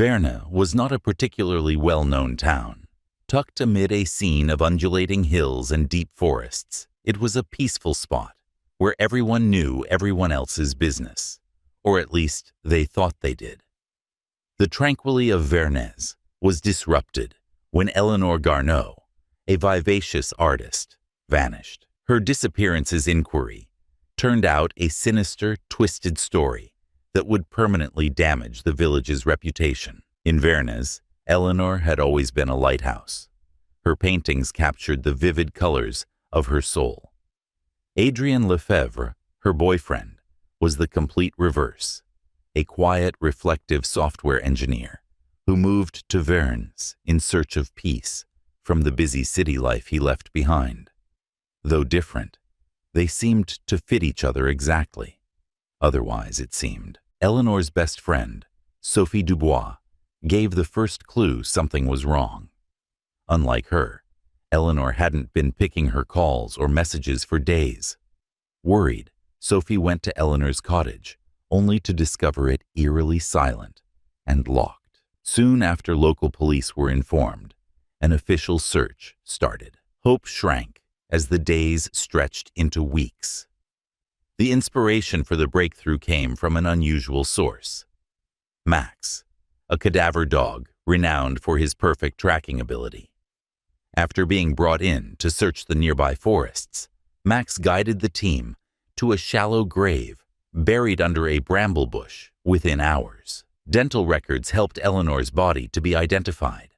Verne was not a particularly well-known town. Tucked amid a scene of undulating hills and deep forests, it was a peaceful spot where everyone knew everyone else's business, or at least they thought they did. The tranquility of Vernes was disrupted when Eleanor Garneau, a vivacious artist, vanished. Her disappearance's inquiry turned out a sinister, twisted story that would permanently damage the village's reputation. In Vernes, Eleanor had always been a lighthouse. Her paintings captured the vivid colors of her soul. Adrien Lefevre, her boyfriend, was the complete reverse, a quiet, reflective software engineer who moved to Vernes in search of peace from the busy city life he left behind. Though different, they seemed to fit each other exactly. Otherwise, it seemed, Eleanor's best friend, Sophie Dubois, gave the first clue something was wrong. Unlike her, Eleanor hadn't been picking her calls or messages for days. Worried, Sophie went to Eleanor's cottage, only to discover it eerily silent and locked. Soon after local police were informed, an official search started. Hope shrank as the days stretched into weeks. The inspiration for the breakthrough came from an unusual source. Max, a cadaver dog renowned for his perfect tracking ability. After being brought in to search the nearby forests, Max guided the team to a shallow grave buried under a bramble bush within hours. Dental records helped Eleanor's body to be identified.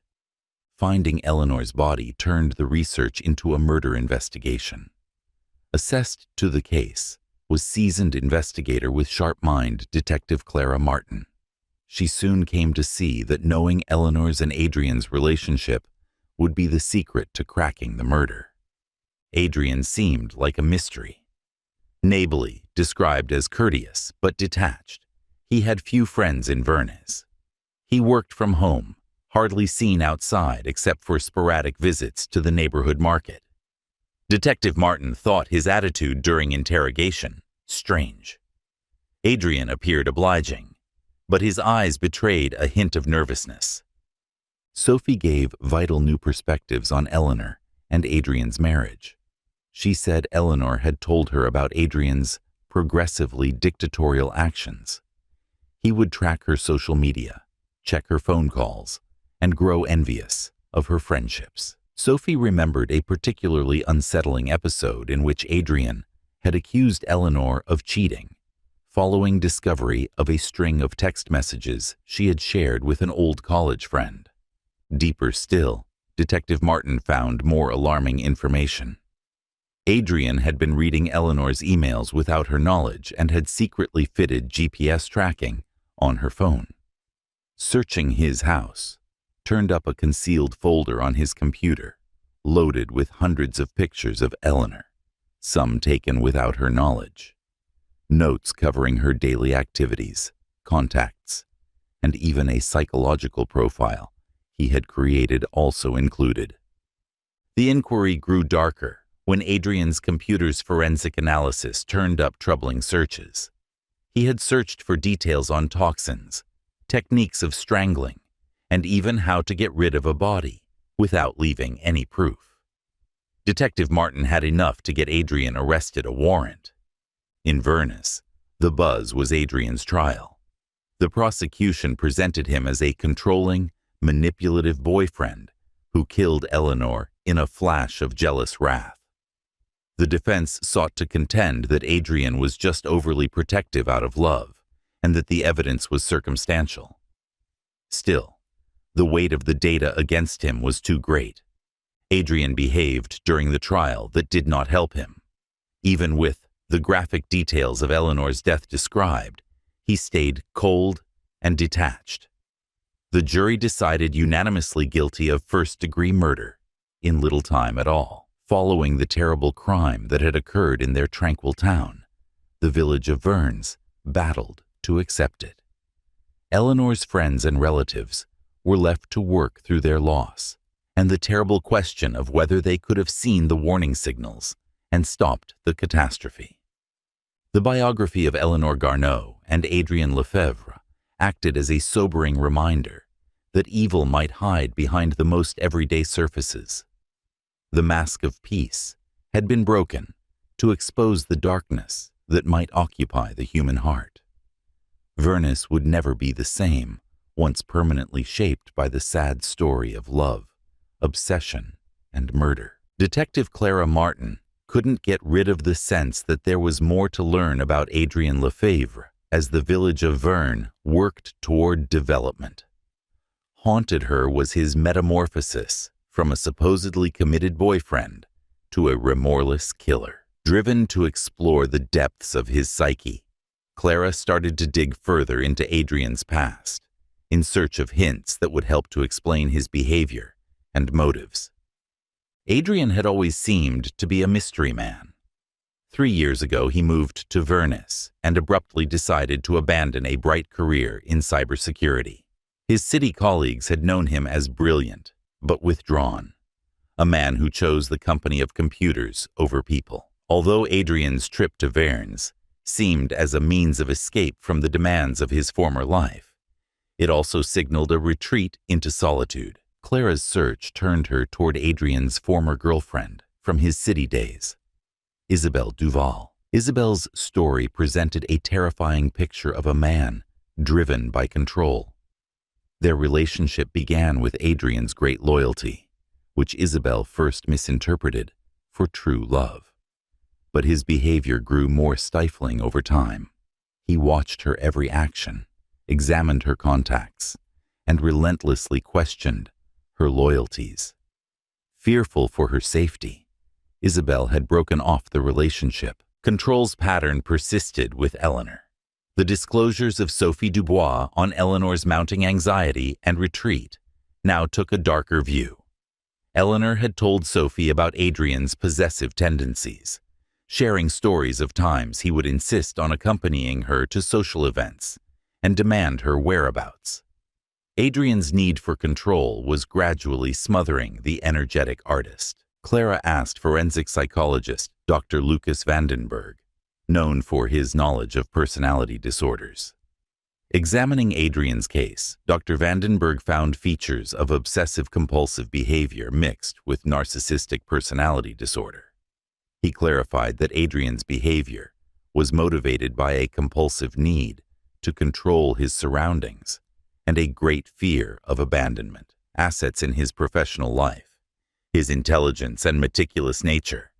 Finding Eleanor's body turned the research into a murder investigation. Assessed to the case was seasoned investigator with sharp mind Detective Clara Martin. She soon came to see that knowing Eleanor's and Adrien's relationship would be the secret to cracking the murder. Adrien seemed like a mystery. Nably described as courteous but detached, he had few friends in Vernes. He worked from home, hardly seen outside except for sporadic visits to the neighborhood market. Detective Martin thought his attitude during interrogation strange. Adrien appeared obliging, but his eyes betrayed a hint of nervousness. Sophie gave vital new perspectives on Eleanor and Adrien's marriage. She said Eleanor had told her about Adrien's progressively dictatorial actions. He would track her social media, check her phone calls, and grow envious of her friendships. Sophie remembered a particularly unsettling episode in which Adrien had accused Eleanor of cheating, following discovery of a string of text messages she had shared with an old college friend. Deeper still, Detective Martin found more alarming information. Adrien had been reading Eleanor's emails without her knowledge and had secretly fitted GPS tracking on her phone. Searching his house turned up a concealed folder on his computer, loaded with hundreds of pictures of Eleanor, some taken without her knowledge. Notes covering her daily activities, contacts, and even a psychological profile he had created also included. The inquiry grew darker when Adrien's computer's forensic analysis turned up troubling searches. He had searched for details on toxins, techniques of strangling, and even how to get rid of a body without leaving any proof. Detective Martin had enough to get Adrien arrested a warrant. In Vernes, the buzz was Adrien's trial. The prosecution presented him as a controlling, manipulative boyfriend who killed Eleanor in a flash of jealous wrath. The defense sought to contend that Adrien was just overly protective out of love, and that the evidence was circumstantial. Still, the weight of the data against him was too great. Adrien behaved during the trial that did not help him. Even with the graphic details of Eleanor's death described, he stayed cold and detached. The jury decided unanimously guilty of first-degree murder in little time at all. Following the terrible crime that had occurred in their tranquil town, the village of Vernes battled to accept it. Eleanor's friends and relatives were left to work through their loss, and the terrible question of whether they could have seen the warning signals and stopped the catastrophe. The biography of Eleanor Garneau and Adrien Lefevre acted as a sobering reminder that evil might hide behind the most everyday surfaces. The mask of peace had been broken to expose the darkness that might occupy the human heart. Venice would never be the same once permanently shaped by the sad story of love, obsession, and murder. Detective Clara Martin couldn't get rid of the sense that there was more to learn about Adrien Lefevre as the village of Vern worked toward development. Haunted her was his metamorphosis from a supposedly committed boyfriend to a remorseless killer. Driven to explore the depths of his psyche, Clara started to dig further into Adrien's past, in search of hints that would help to explain his behavior and motives. Adrien had always seemed to be a mystery man. 3 years ago, he moved to Venice and abruptly decided to abandon a bright career in cybersecurity. His city colleagues had known him as brilliant, but withdrawn, a man who chose the company of computers over people. Although Adrien's trip to Vernes seemed as a means of escape from the demands of his former life, it also signaled a retreat into solitude. Clara's search turned her toward Adrien's former girlfriend from his city days, Isabelle Duval. Isabelle's story presented a terrifying picture of a man driven by control. Their relationship began with Adrien's great loyalty, which Isabelle first misinterpreted for true love. But his behavior grew more stifling over time. He watched her every action, examined her contacts, and relentlessly questioned her loyalties. Fearful for her safety, Isabelle had broken off the relationship. Control's pattern persisted with Eleanor. The disclosures of Sophie Dubois on Eleanor's mounting anxiety and retreat now took a darker view. Eleanor had told Sophie about Adrien's possessive tendencies, sharing stories of times he would insist on accompanying her to social events and demand her whereabouts. Adrien's need for control was gradually smothering the energetic artist. Clara asked forensic psychologist Dr. Lucas Vandenberg, known for his knowledge of personality disorders. Examining Adrien's case, Dr. Vandenberg found features of obsessive-compulsive behavior mixed with narcissistic personality disorder. He clarified that Adrien's behavior was motivated by a compulsive need to control his surroundings and a great fear of abandonment. Assets in his professional life, his intelligence and meticulous nature,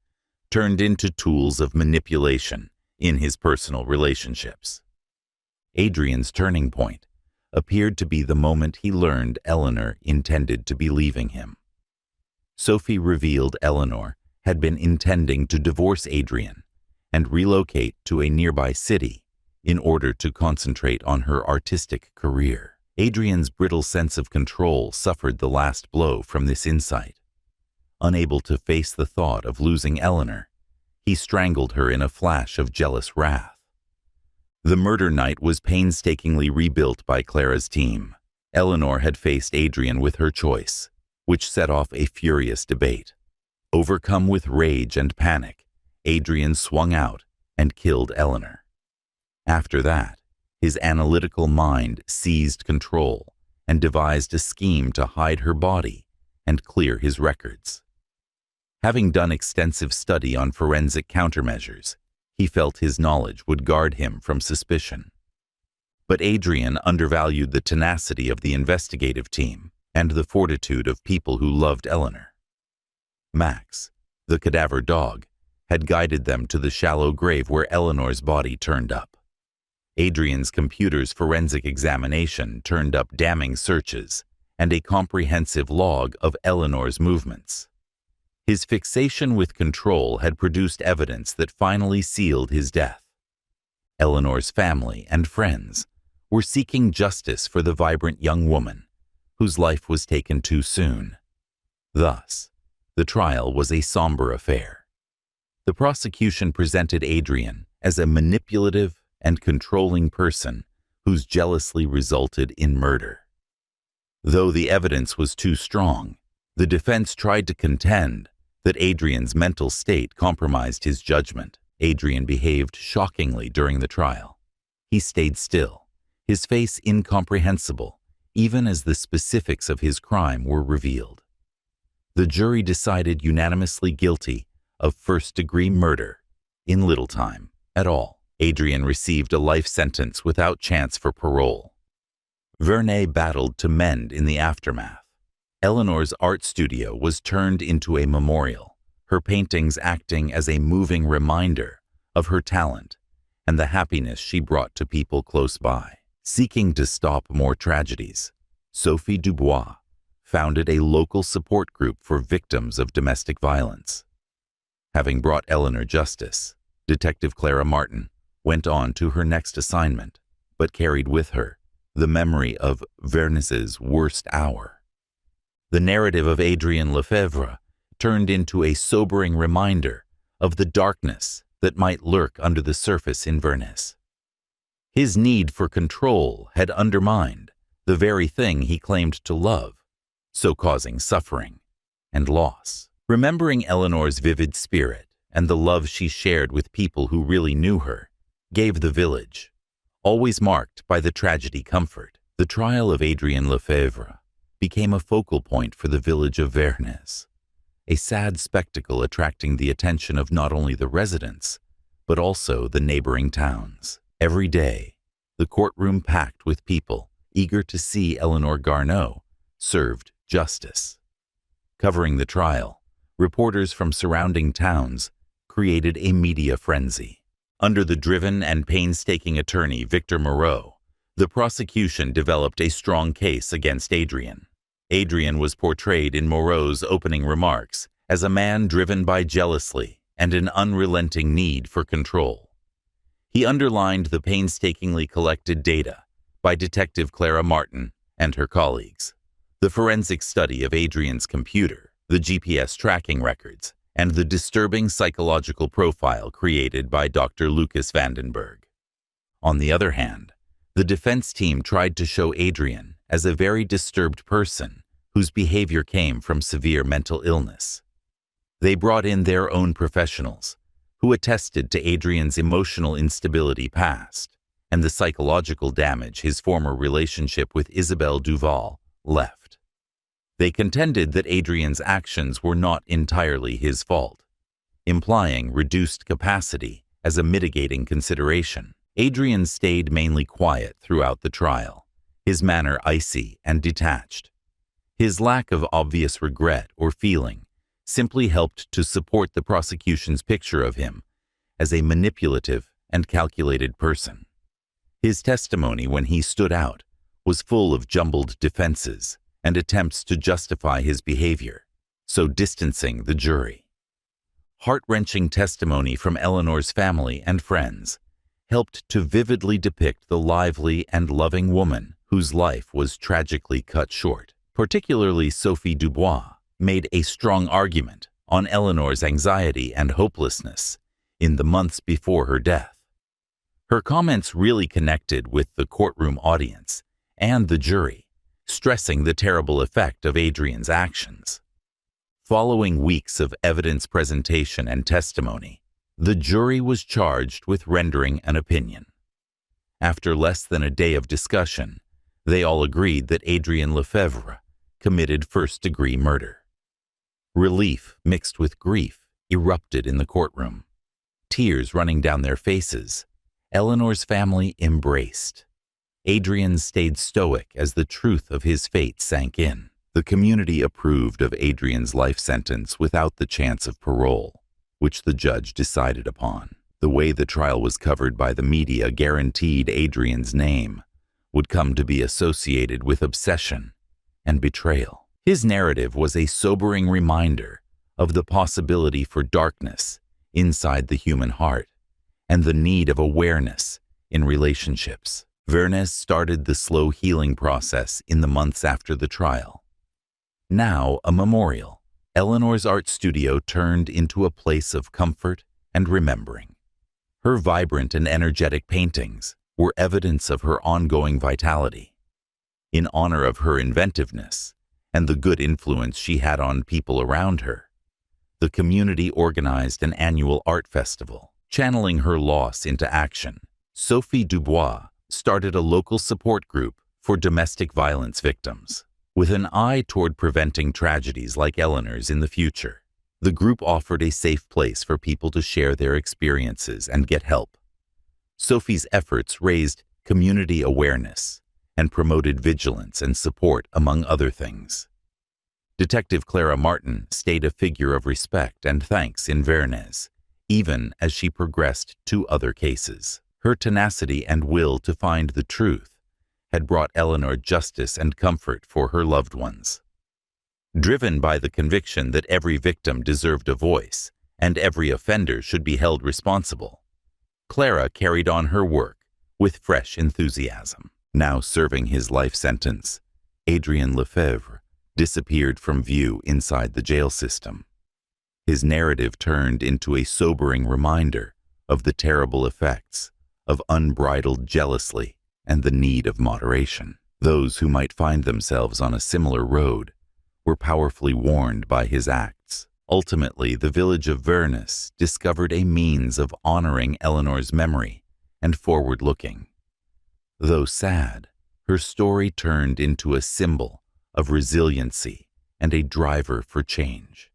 turned into tools of manipulation in his personal relationships. Adrien's turning point appeared to be the moment he learned Eleanor intended to be leaving him. Sophie revealed Eleanor had been intending to divorce Adrien and relocate to a nearby city in order to concentrate on her artistic career. Adrien's brittle sense of control suffered the last blow from this insight. Unable to face the thought of losing Eleanor, he strangled her in a flash of jealous wrath. The murder night was painstakingly rebuilt by Clara's team. Eleanor had faced Adrien with her choice, which set off a furious debate. Overcome with rage and panic, Adrien swung out and killed Eleanor. After that, his analytical mind seized control and devised a scheme to hide her body and clear his records. Having done extensive study on forensic countermeasures, he felt his knowledge would guard him from suspicion. But Adrien undervalued the tenacity of the investigative team and the fortitude of people who loved Eleanor. Max, the cadaver dog, had guided them to the shallow grave where Eleanor's body turned up. Adrien's computer's forensic examination turned up damning searches and a comprehensive log of Eleanor's movements. His fixation with control had produced evidence that finally sealed his death. Eleanor's family and friends were seeking justice for the vibrant young woman whose life was taken too soon. Thus, the trial was a somber affair. The prosecution presented Adrien as a manipulative and controlling person whose jealousy resulted in murder. Though the evidence was too strong, the defense tried to contend that Adrien's mental state compromised his judgment. Adrien behaved shockingly during the trial. He stayed still, his face incomprehensible, even as the specifics of his crime were revealed. The jury decided unanimously guilty of first-degree murder in little time at all. Adrien received a life sentence without chance for parole. Vernet battled to mend in the aftermath. Eleanor's art studio was turned into a memorial, her paintings acting as a moving reminder of her talent and the happiness she brought to people close by. Seeking to stop more tragedies, Sophie Dubois founded a local support group for victims of domestic violence. Having brought Eleanor justice, Detective Clara Martin went on to her next assignment, but carried with her the memory of Vernez's worst hour. The narrative of Adrien Lefevre turned into a sobering reminder of the darkness that might lurk under the surface in Vernez. His need for control had undermined the very thing he claimed to love, so causing suffering and loss. Remembering Eleanor's vivid spirit and the love she shared with people who really knew her gave the village, always marked by the tragedy, comfort. The trial of Adrien Lefevre became a focal point for the village of Vernez, a sad spectacle attracting the attention of not only the residents, but also the neighboring towns. Every day, the courtroom packed with people eager to see Eleanor Garneau served justice. Covering the trial, reporters from surrounding towns created a media frenzy. Under the driven and painstaking attorney Victor Moreau, the prosecution developed a strong case against Adrien. Adrien was portrayed in Moreau's opening remarks as a man driven by jealousy and an unrelenting need for control. He underlined the painstakingly collected data by Detective Clara Martin and her colleagues, the forensic study of Adrien's computer, the GPS tracking records, and the disturbing psychological profile created by Dr. Lucas Vandenberg. On the other hand, the defense team tried to show Adrien as a very disturbed person whose behavior came from severe mental illness. They brought in their own professionals, who attested to Adrien's emotional instability past and the psychological damage his former relationship with Isabelle Duval left. They contended that Adrien's actions were not entirely his fault, implying reduced capacity as a mitigating consideration. Adrien stayed mainly quiet throughout the trial, his manner icy and detached. His lack of obvious regret or feeling simply helped to support the prosecution's picture of him as a manipulative and calculated person. His testimony, when he stood out, was full of jumbled defenses and attempts to justify his behavior, so distancing the jury. Heart-wrenching testimony from Eleanor's family and friends helped to vividly depict the lively and loving woman whose life was tragically cut short. Particularly Sophie Dubois made a strong argument on Eleanor's anxiety and hopelessness in the months before her death. Her comments really connected with the courtroom audience and the jury, stressing the terrible effect of Adrien's actions. Following weeks of evidence presentation and testimony, the jury was charged with rendering an opinion. After less than a day of discussion, they all agreed that Adrien Lefevre committed first-degree murder. Relief mixed with grief erupted in the courtroom. Tears running down their faces, Eleanor's family embraced. Adrien stayed stoic as the truth of his fate sank in. The community approved of Adrien's life sentence without the chance of parole, which the judge decided upon. The way the trial was covered by the media guaranteed Adrien's name would come to be associated with obsession and betrayal. His narrative was a sobering reminder of the possibility for darkness inside the human heart and the need of awareness in relationships. Vernez started the slow healing process in the months after the trial. Now a memorial, Eleanor's art studio turned into a place of comfort and remembering. Her vibrant and energetic paintings were evidence of her ongoing vitality. In honor of her inventiveness and the good influence she had on people around her, the community organized an annual art festival. Channeling her loss into action, Sophie Dubois started a local support group for domestic violence victims. With an eye toward preventing tragedies like Eleanor's in the future, the group offered a safe place for people to share their experiences and get help. Sophie's efforts raised community awareness and promoted vigilance and support, among other things. Detective Clara Martin stayed a figure of respect and thanks in Vernez, even as she progressed to other cases. Her tenacity and will to find the truth had brought Eleanor justice and comfort for her loved ones. Driven by the conviction that every victim deserved a voice and every offender should be held responsible, Clara carried on her work with fresh enthusiasm. Now serving his life sentence, Adrien Lefevre disappeared from view inside the jail system. His narrative turned into a sobering reminder of the terrible effects of unbridled jealousy and the need of moderation. Those who might find themselves on a similar road were powerfully warned by his acts. Ultimately, the village of Vernez discovered a means of honoring Eleanor's memory and forward-looking. Though sad, her story turned into a symbol of resiliency and a driver for change.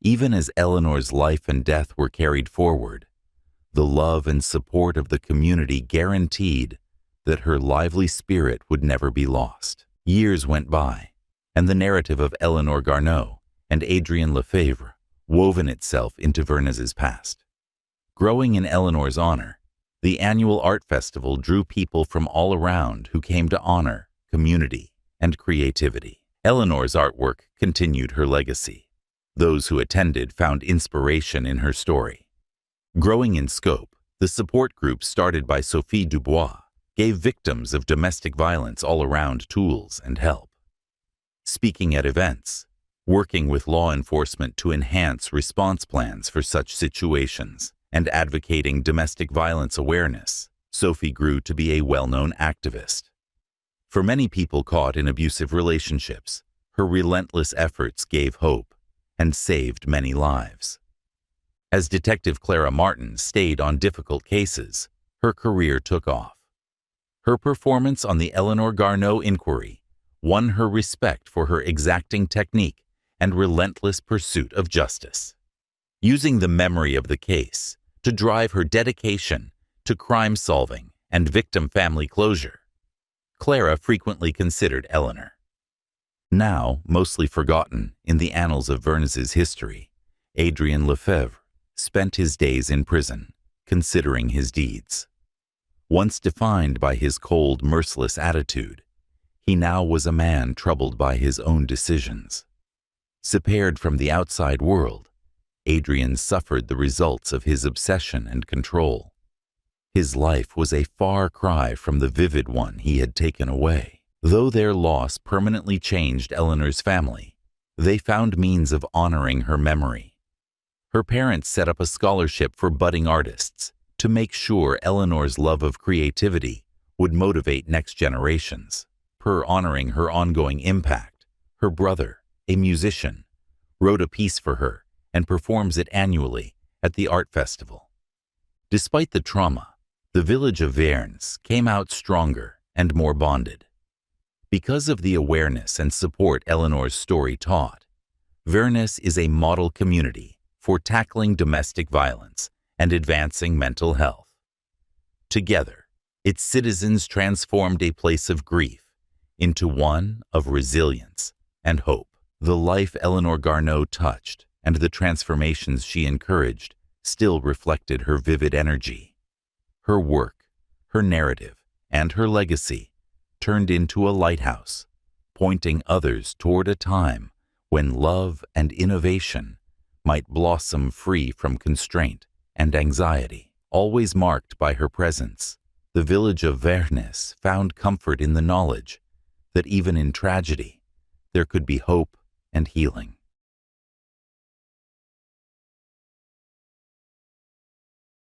Even as Eleanor's life and death were carried forward, the love and support of the community guaranteed that her lively spirit would never be lost. Years went by, and the narrative of Eleanor Garneau and Adrien Lefevre woven itself into Vernez's past. Growing in Eleanor's honor, the annual art festival drew people from all around who came to honor community and creativity. Eleanor's artwork continued her legacy. Those who attended found inspiration in her story. Growing in scope, the support group started by Sophie Dubois gave victims of domestic violence all around tools and help. Speaking at events, working with law enforcement to enhance response plans for such situations, and advocating domestic violence awareness, Sophie grew to be a well-known activist. For many people caught in abusive relationships, her relentless efforts gave hope and saved many lives. As Detective Clara Martin stayed on difficult cases, her career took off. Her performance on the Eleanor Garneau inquiry won her respect for her exacting technique and relentless pursuit of justice. Using the memory of the case to drive her dedication to crime solving and victim family closure, Clara frequently considered Eleanor. Now mostly forgotten in the annals of Vernez's history, Adrien Lefevre spent his days in prison, considering his deeds. Once defined by his cold, merciless attitude, he now was a man troubled by his own decisions. Separated from the outside world, Adrien suffered the results of his obsession and control. His life was a far cry from the vivid one he had taken away. Though their loss permanently changed Eleanor's family, they found means of honoring her memory. Her parents set up a scholarship for budding artists to make sure Eleanor's love of creativity would motivate next generations. Per honoring her ongoing impact, her brother, a musician, wrote a piece for her and performs it annually at the art festival. Despite the trauma, the village of Vernez came out stronger and more bonded. Because of the awareness and support Eleanor's story taught, Vernez is a model community for tackling domestic violence and advancing mental health. Together, its citizens transformed a place of grief into one of resilience and hope. The life Eleanor Garneau touched and the transformations she encouraged still reflected her vivid energy. Her work, her narrative, and her legacy turned into a lighthouse, pointing others toward a time when love and innovation might blossom free from constraint and anxiety. Always marked by her presence, the village of Vernez found comfort in the knowledge that even in tragedy, there could be hope and healing.